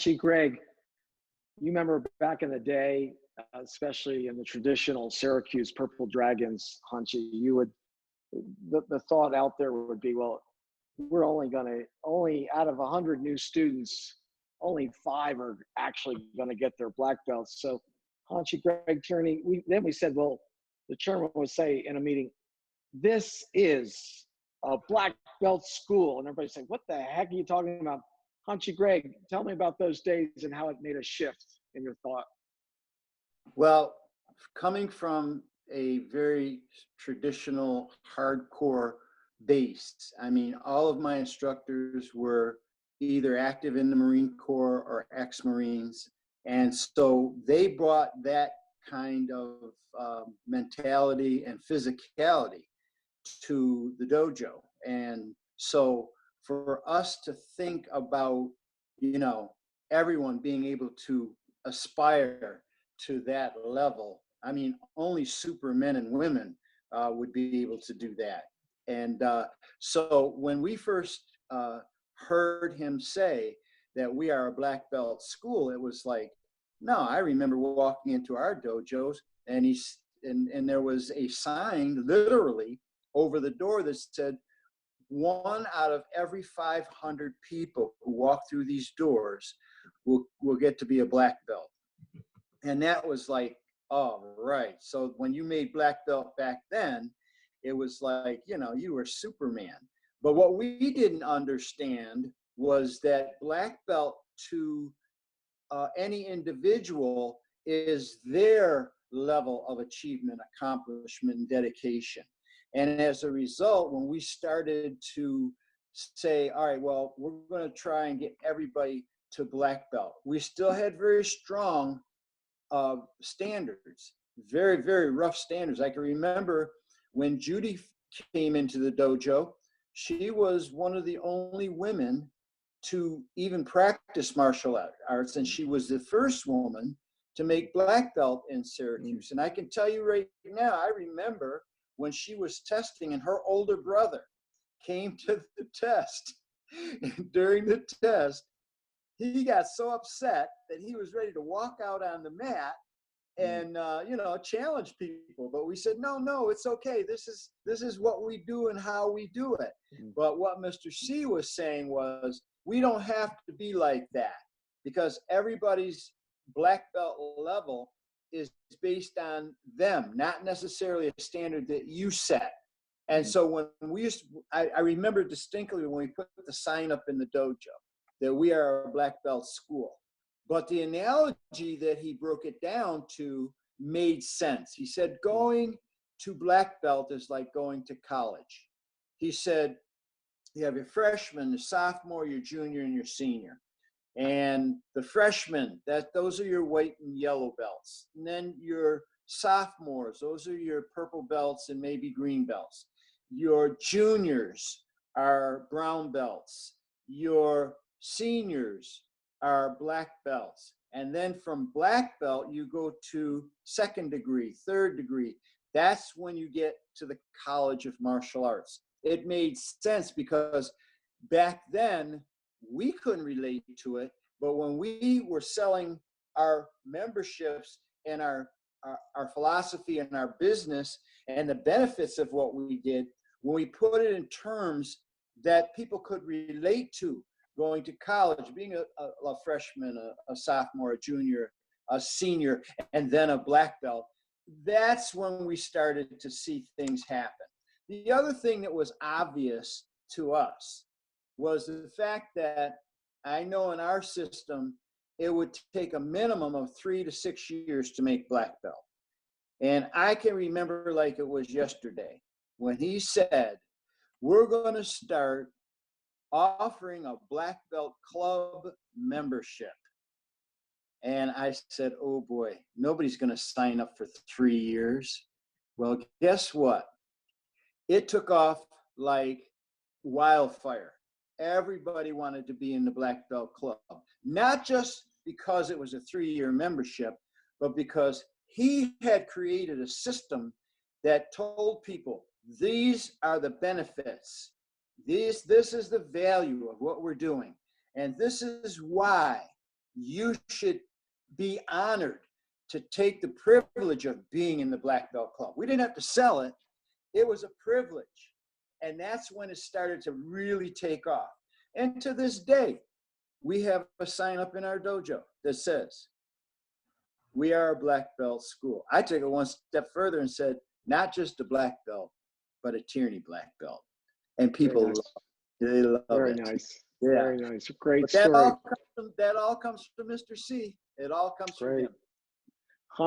Hanshi Greg, you remember back in the day, especially in the traditional Syracuse Purple Dragons, Hanshi, you would, the thought out there would be, well, we're only out of 100 new students, only 5 are actually going to get their black belts. So Hanshi Greg Tearney, we said, well, the chairman would say in a meeting, this is a black belt school. And everybody said, what the heck are you talking about? Hanshi Greg, tell me about those days and how it made a shift in your thought. Well, coming from a very traditional, hardcore base, I mean, all of my instructors were either active in the Marine Corps or ex-Marines. And so they brought that kind of mentality and physicality to the dojo. And so for us to think about, everyone being able to aspire to that level, I mean, only supermen and women would be able to do that. And so when we first heard him say that we are a black belt school, it was like, no, I remember walking into our dojos and there was a sign literally over the door that said, 1 out of every 500 people who walk through these doors will get to be a black belt. And that was like, oh, right. So when you made black belt back then, it was like, you were Superman. But what we didn't understand was that black belt to any individual is their level of achievement, accomplishment, and dedication. And as a result, when we started to say, all right, well, we're going to try and get everybody to black belt, we still had very strong standards, very, very rough standards. I can remember when Judy came into the dojo, she was one of the only women to even practice martial arts, and she was the first woman to make black belt in Syracuse. And I can tell you right now, I remember when she was testing and her older brother came to the test. And during the test, he got so upset that he was ready to walk out on the mat and challenge people. But we said, no, it's okay. This is what we do and how we do it. But what Mr. C was saying was, we don't have to be like that, because everybody's black belt level is based on them, not necessarily a standard that you set. And so when I remember distinctly when we put the sign up in the dojo that we are a black belt school. But the analogy that he broke it down to made sense. He said, going to black belt is like going to college. He said, you have your freshman, your sophomore, your junior, and your senior. And the freshmen, those are your white and yellow belts. And then your sophomores, those are your purple belts and maybe green belts. Your juniors are brown belts. Your seniors are black belts. And then from black belt, you go to 2nd degree, 3rd degree. That's when you get to the College of Martial Arts. It made sense because back then we couldn't relate to it, but when we were selling our memberships and our philosophy and our business and the benefits of what we did, when we put it in terms that people could relate to, going to college, being a freshman, a sophomore, a junior, a senior, and then a black belt, that's when we started to see things happen. The other thing that was obvious to us was the fact that I know in our system, it would take a minimum of 3 to 6 years to make black belt. And I can remember like it was yesterday when he said, we're going to start offering a black belt club membership. And I said, oh boy, nobody's going to sign up for 3 years. Well, guess what? It took off like wildfire. Everybody wanted to be in the black belt club, not just because it was a 3-year membership, but because he had created a system that told people, these are the benefits. This is the value of what we're doing. And this is why you should be honored to take the privilege of being in the Black Belt Club. We didn't have to sell it. It was a privilege. And that's when it started to really take off. And to this day, we have a sign up in our dojo that says, we are a black belt school. I took it one step further and said, not just a black belt, but a Tearney black belt. And people nice. they love Very it. nice. Yeah. Very nice. Great But story. that all comes from Mr. C. It all comes from Great. him.